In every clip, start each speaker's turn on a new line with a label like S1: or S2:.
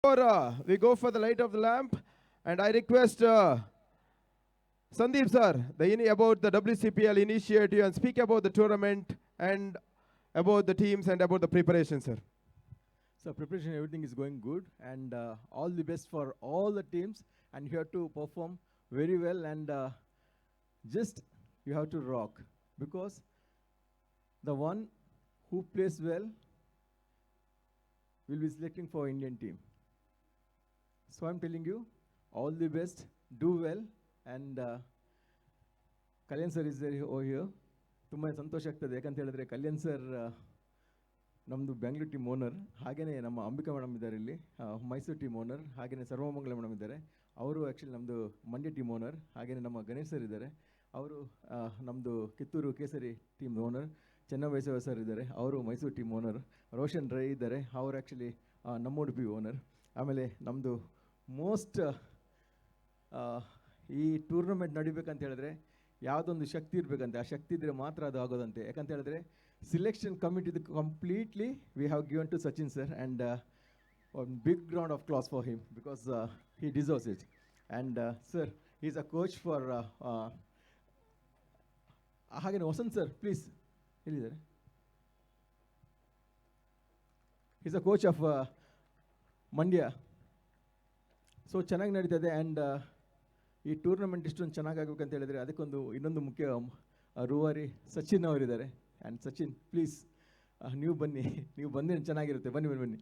S1: We go for the light of the lamp, and I request Sandeep sir, about the WCPL initiative and speak about the tournament and about the teams and about the preparation, sir.
S2: So preparation, everything is going good, and all the best for all the teams. And you have to perform very well, and just you have to rock, because the one who plays well will be selecting for Indian team. So I'm telling you, all the best, do well, and Kalyan sir is there over here. ತುಂಬ ಸಂತೋಷ ಆಗ್ತದೆ, ಯಾಕಂತ ಹೇಳಿದ್ರೆ Kalyan sir ನಮ್ಮದು Bengaluru team owner, ಹಾಗೆಯೇ ನಮ್ಮ Ambika madam ಇದ್ದಾರೆ ಇಲ್ಲಿ, Mysuru team owner, ಹಾಗೆಯೇ ಸರ್ವಮಂಗಲ ಮೇಡಮ್ ಇದ್ದಾರೆ, ಅವರು ಆ್ಯಕ್ಚುಲಿ ನಮ್ಮದು ಮಂಡ್ಯ ಟೀಮ್ ಓನರ್, ಹಾಗೆಯೇ ನಮ್ಮ ಗಣೇಶ್ ಸರ್ ಇದ್ದಾರೆ, ಅವರು ನಮ್ಮದು ಕಿತ್ತೂರು ಕೇಸರಿ ಟೀಮ್ ಓನರ್, ಚೆನ್ನಬೈಸವ ಸರ್ ಇದ್ದಾರೆ, ಅವರು ಮೈಸೂರು ಟೀಮ್ ಓನರ್, ರೋಷನ್ ರೈ ಇದ್ದಾರೆ, ಅವರು ಆ್ಯಕ್ಚುಲಿ ನಮ್ಮ ಉಡುಪಿ ಓನರ್. ಆಮೇಲೆ ನಮ್ಮದು ಮೋಸ್ಟ್ ಈ ಟೂರ್ನಮೆಂಟ್ ನಡಿಬೇಕಂತ ಹೇಳಿದ್ರೆ ಯಾವುದೊಂದು ಶಕ್ತಿ ಇರಬೇಕಂತೆ, ಆ ಶಕ್ತಿ ಇದ್ದರೆ ಮಾತ್ರ ಅದು ಆಗೋದಂತೆ. ಯಾಕಂತ ಹೇಳಿದ್ರೆ ಸಿಲೆಕ್ಷನ್ ಕಮಿಟಿದು completely we have given to Sachin sir, and one big round of claps for him, because he deserves it. And sir is a coach for, ಹಾಗೆಯೇ ವಸಂತ್ ಸರ್ ಪ್ಲೀಸ್ ಎಲ್ಲಿದ್ದಾರೆ, is a coach of Mandya. So ಚೆನ್ನಾಗಿ ನಡೀತದೆ, and ಈ tournament ಇಷ್ಟೊಂದು ಚೆನ್ನಾಗಾಗಬೇಕಂತ ಹೇಳಿದರೆ ಅದಕ್ಕೊಂದು ಇನ್ನೊಂದು ಮುಖ್ಯ ರೂವಾರಿ ಸಚಿನ್ ಅವರಿದ್ದಾರೆ. ಆ್ಯಂಡ್ ಸಚಿನ್ ಪ್ಲೀಸ್ ನೀವು ಬನ್ನಿ, ನೀವು ಬಂದರೆ ಚೆನ್ನಾಗಿರುತ್ತೆ, ಬನ್ನಿ ಬನ್ನಿ ಬನ್ನಿ.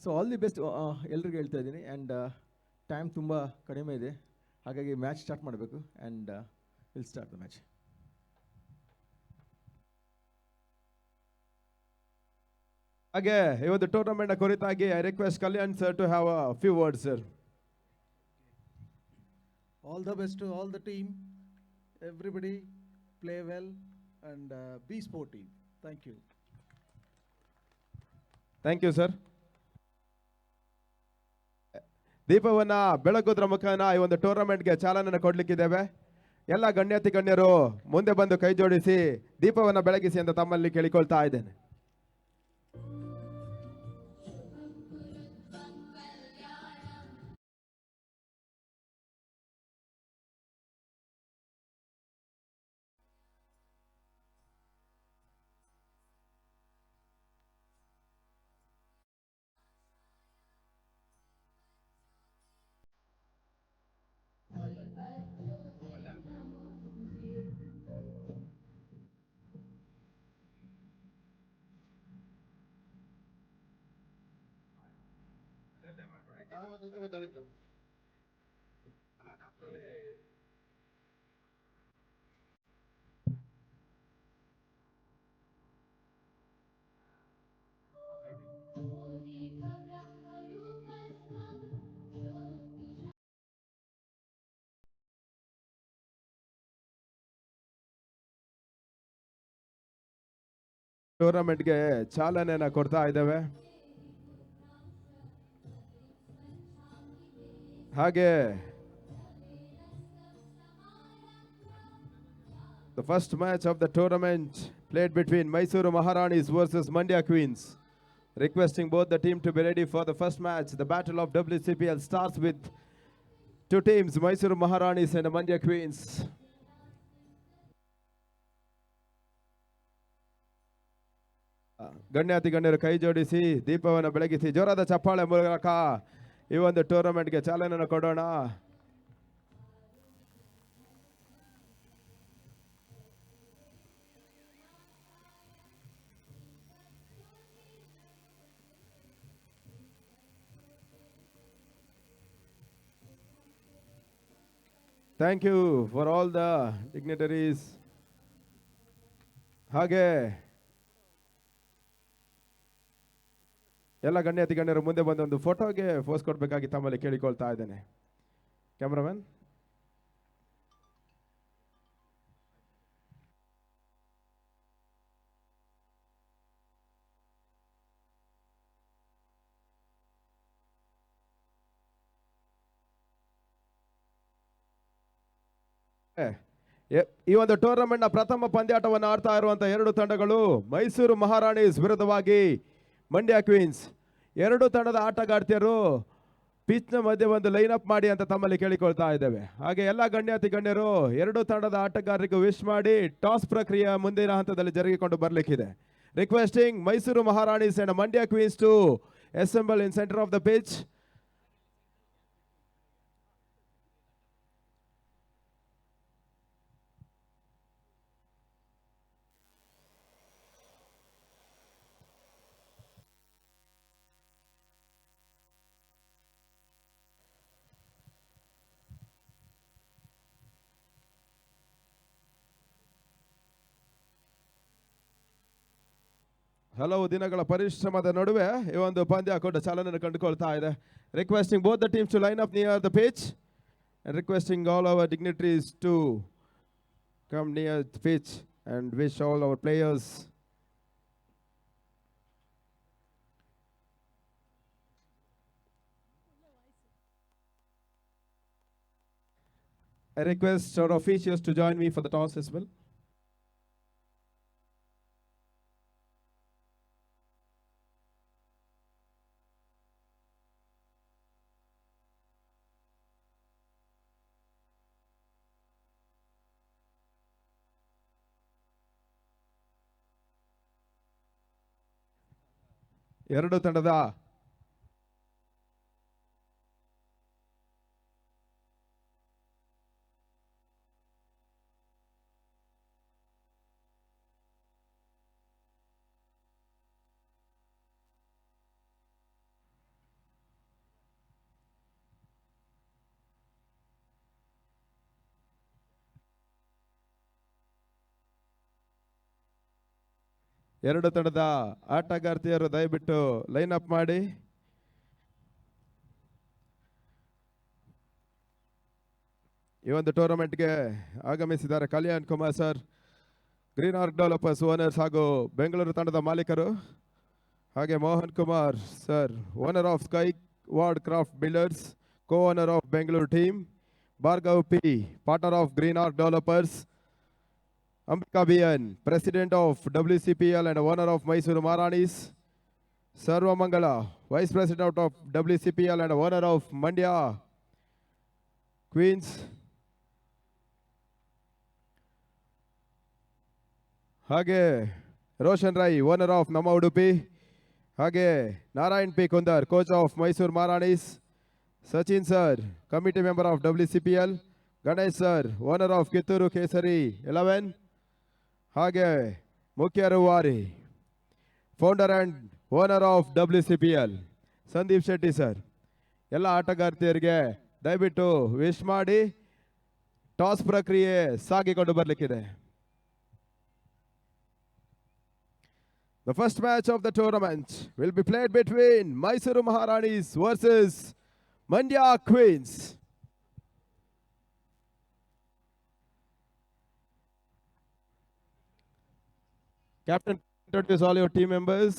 S2: ಸೊ ಆಲ್ ದಿ ಬೆಸ್ಟ್ ಎಲ್ರಿಗೂ ಹೇಳ್ತಾ ಇದ್ದೀನಿ. ಆ್ಯಂಡ್ ಟೈಮ್ ತುಂಬ ಕಡಿಮೆ ಇದೆ, ಹಾಗಾಗಿ ಮ್ಯಾಚ್ ಸ್ಟಾರ್ಟ್ ಮಾಡಬೇಕು, and will start the match.
S1: ಹಾಗೆ ಇವತ್ತು ಟೂರ್ನಮೆಂಟ್ ಕುರಿತಾಗಿ I request Kalyan sir to have a few words, sir.
S3: All the best to all the team. Everybody play well and be sportive. Thank you.
S1: Thank you sir. ದೀಪವನ್ನ ಬೆಳಗುದ್ರ ಮುಖಾನ ಈ ಒಂದು ಟೂರ್ನಮೆಂಟ್ಗೆ ಚಾಲನೆ ಕೊಡ್ಲಿಕ್ಕಿದ್ದೇವೆ. ಎಲ್ಲ ಗಣ್ಯಾತಿ ಗಣ್ಯರು ಮುಂದೆ ಬಂದು ಕೈ ಜೋಡಿಸಿ ದೀಪವನ್ನ ಬೆಳಗಿಸಿ ಅಂತ ತಮ್ಮಲ್ಲಿ ಕೇಳಿಕೊಳ್ತಾ ಇದ್ದೇನೆ. ಟೂರ್ನಮೆಂಟ್ಗೆ ಚಾಲನೆಯನ್ನ ಕೊಡ್ತಾ ಇದ್ದೇವೆ. ಹಾಗೆ the first match of the tournament played between Mysuru Maharanis versus Mandya Queens. Requesting both the team to be ready for the first match. The battle of WCPL starts with two teams, Mysuru Maharanis and Mandya Queens. ಗಣ್ಯಾತಿ ಗಣ್ಯರು ಕೈ ಜೋಡಿಸಿ ದೀಪವನ್ನು ಬೆಳಗಿಸಿ ಜೋರಾದ ಚಪ್ಪಾಳೆ ಮೂಲಕ ಈ ಒಂದು ಟೂರ್ನಮೆಂಟ್ಗೆ ಚಾಲನೆಯನ್ನು ಕೊಡೋಣ. Thank you for all the dignitaries. ಹಾಗೆ ಎಲ್ಲ ಗಣ್ಯಾತಿ ಗಣ್ಯರು ಮುಂದೆ ಬಂದು ಒಂದು ಫೋಟೋಗೆ ಪೋಸ್ ಕೊಡಬೇಕಾಗಿ ತಮ್ಮಲ್ಲಿ ಕೇಳಿಕೊಳ್ತಾ ಇದ್ದೇನೆ. ಕ್ಯಾಮ್ರಾಮನ್, ಈ ಒಂದು ಟೂರ್ನಮೆಂಟ್ನ ಪ್ರಥಮ ಪಂದ್ಯಾಟವನ್ನು ಆಡ್ತಾ ಇರುವಂತಹ ಎರಡು ತಂಡಗಳು ಮೈಸೂರು ಮಹಾರಾಣೀಸ್ ವಿರುದ್ಧವಾಗಿ ಮಂಡ್ಯ ಕ್ವೀನ್ಸ್. ಎರಡು ತಂಡದ ಆಟಗಾರ್ತಿಯರು ಪಿಚ್ನ ಮಧ್ಯೆ ಒಂದು ಲೈನ್ ಅಪ್ ಮಾಡಿ ಅಂತ ತಮ್ಮಲ್ಲಿ ಕೇಳಿಕೊಳ್ತಾ ಇದ್ದೇವೆ. ಹಾಗೆ ಎಲ್ಲ ಗಣ್ಯಾತಿ ಗಣ್ಯರು ಎರಡು ತಂಡದ ಆಟಗಾರರಿಗೂ ವಿಶ್ ಮಾಡಿ ಟಾಸ್ ಪ್ರಕ್ರಿಯೆ ಮುಂದಿನ ಹಂತದಲ್ಲಿ ಜರುಗಿಕೊಂಡು ಬರಲಿಕ್ಕಿದೆ. Requesting Mysuru Maharanis and Mandya queens to assemble in center of the pitch. ಹಲವು ದಿನಗಳ ಪರಿಶ್ರಮದ ನಡುವೆ ಈ ಒಂದು ಪಂದ್ಯಾಕೂಟ ಚಾಲನೆಯನ್ನು ಕಂಡುಕೊಳ್ತಾ ಇದೆ. Requesting both the teams to line up near the pitch and requesting all our dignitaries to come near the pitch and wish all our players I request our officials to join me for the toss as well. ಎರಡು ತಂಡದ ಎರಡು ತಂಡದ ಆಟಗಾರ್ತಿಯರು ದಯವಿಟ್ಟು line up ಮಾಡಿ. ಈ ಒಂದು ಟೂರ್ನಮೆಂಟ್ಗೆ ಆಗಮಿಸಿದ್ದಾರೆ Kalyan Kumar sir, Green Arc Developers owners ಹಾಗೂ ಬೆಂಗಳೂರು ತಂಡದ ಮಾಲೀಕರು. ಹಾಗೆ Mohan Kumar sir, owner of Sky Ward Craft Builders, co owner of Bengaluru team. Bhargav P, partner of Green Arc Developers. Ambika BN, President of WCPL and owner of Mysuru Maharanis. Sarva Mangala, Vice President of WCPL and owner of Mandya Queens. ಹಾಗೆ Roshan Rai, owner of ನಮ್ಮ ಉಡುಪಿ. ಹಾಗೆ Narayan P Kundar, coach of Mysuru Maharanis. Sachin sir, committee member of WCPL. Ganesh sir, owner of Kittur Kesari 11. ಹಾಗೆ ಮುಖ್ಯ ರೂವಾರಿ, founder and owner of WCPL Sandeep Shetty sir. ಎಲ್ಲ ಆಟಗಾರ್ತಿಯರಿಗೆ ದಯವಿಟ್ಟು wish ಮಾಡಿ ಟಾಸ್ ಪ್ರಕ್ರಿಯೆ ಸಾಗಿಕೊಂಡು ಬರಲಿಕ್ಕಿದೆ. The first match of the tournament will be played between Mysuru Maharanis versus Mandya Queens. Captain, introduce all your team members.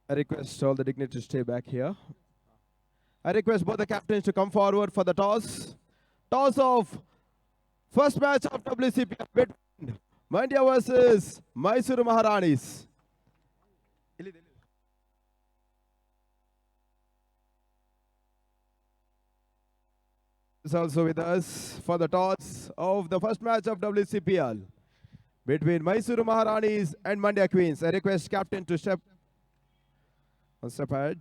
S1: I request all the dignitaries to stay back here. I request both the captains to come forward for the toss. Toss of first match of WCPL between Mandya versus Mysuru Maharanis. Is also with us for the toss of the first match of WCPL between Mysuru Maharanis and Mandya Queens. I request captain to step ahead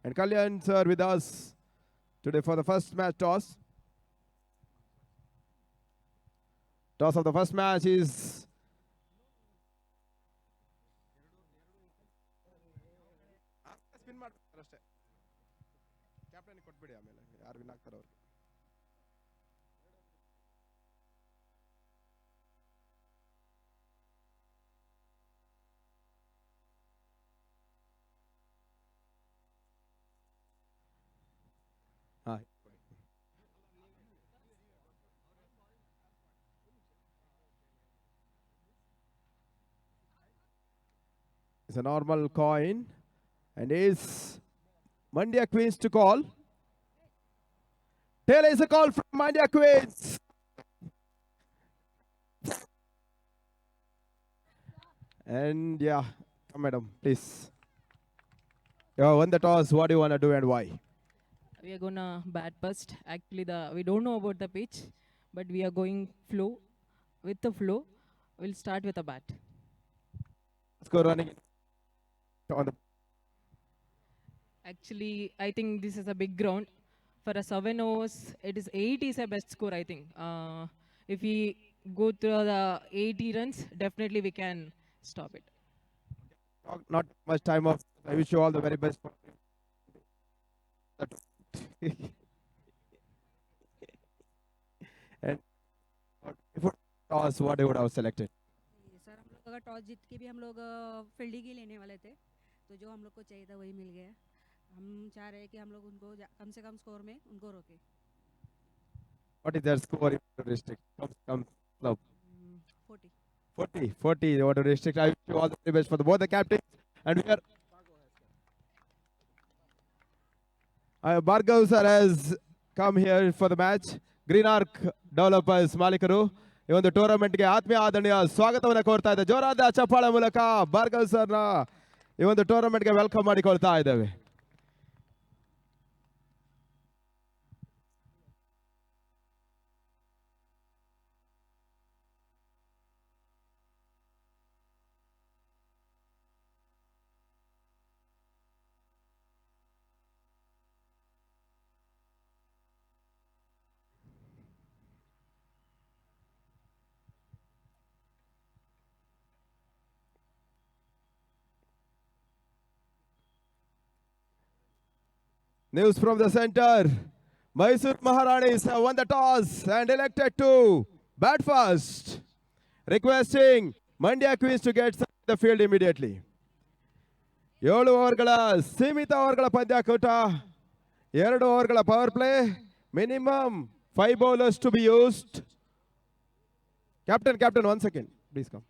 S1: And Kalyan sir with us today for the first match toss. Toss of the first match is spin ಮಾಡ್ತಾರೆ ಅಷ್ಟೇ. Captain ಕೊಟ್ಬಿಡಿ ಆಮೇಲೆ ಯಾರು win ಆಗ್ತಾರೆ ಅವ್ರಿಗೆ. ಹಾ it's a normal coin and is Mandya Queens to call. Taylor is a call from Mandya Queens. And yeah, come madam, please. You have won the toss. What do you want to do and why?
S4: We are gonna bat first. Actually, we don't know about the pitch, but we are going flow. With the flow, we'll start with a bat.
S1: Let's go running on the
S4: Actually, I think this is a big ground. For a 7 overs, it is 8 is a best score, I think. If we go through the 80 runs, definitely we can stop it.
S1: not much time off. I wish you all the very best. And if it toss, what you would have selected?
S5: Sir हम लोग अगर toss जीत के भी हम लोग fielding ही लेने वाले थे तो जो हम लोग को चाहिए था वही मिल गया हम चाह रहे हैं कि हम लोग उनको कम से कम स्कोर में उनको रोके
S1: What is their score if you restrict? Come, club.
S5: 40
S1: 40 they want to restrict. I wish you all the very best for both the captains. And we are Bhargav sir has come here for the match. Green Arc Developers ಮಾಲೀಕರು ಈ ಒಂದು ಟೂರ್ನಮೆಂಟ್ಗೆ ಆತ್ಮೀಯ ಆದರಣೀಯ ಸ್ವಾಗತವನ್ನು ಕೋರ್ತಾ ಇದ್ದಾರೆ. ಜೋರಾದ ಚಪ್ಪಾಳೆ ಮೂಲಕ ಭಾರ್ಗವ್ ಸರ್ನ ಈ ಒಂದು ಟೂರ್ನಮೆಂಟ್ಗೆ ವೆಲ್ಕಮ್ ಮಾಡಿಕೊಳ್ತಾ ಇದ್ದೇವೆ. News from the center. Mysore Maharanis have won the toss and elected to bat first, requesting Mandya Queens to get the field immediately. 7 ಓವರ್ಗಳ ಸೀಮಿತ ಓವರ್ಗಳ ಪಂದ್ಯಾಕೂಟ, 2 ಓವರ್ಗಳ power play, minimum 5 bowlers to be used. Captain, 1 second, please come.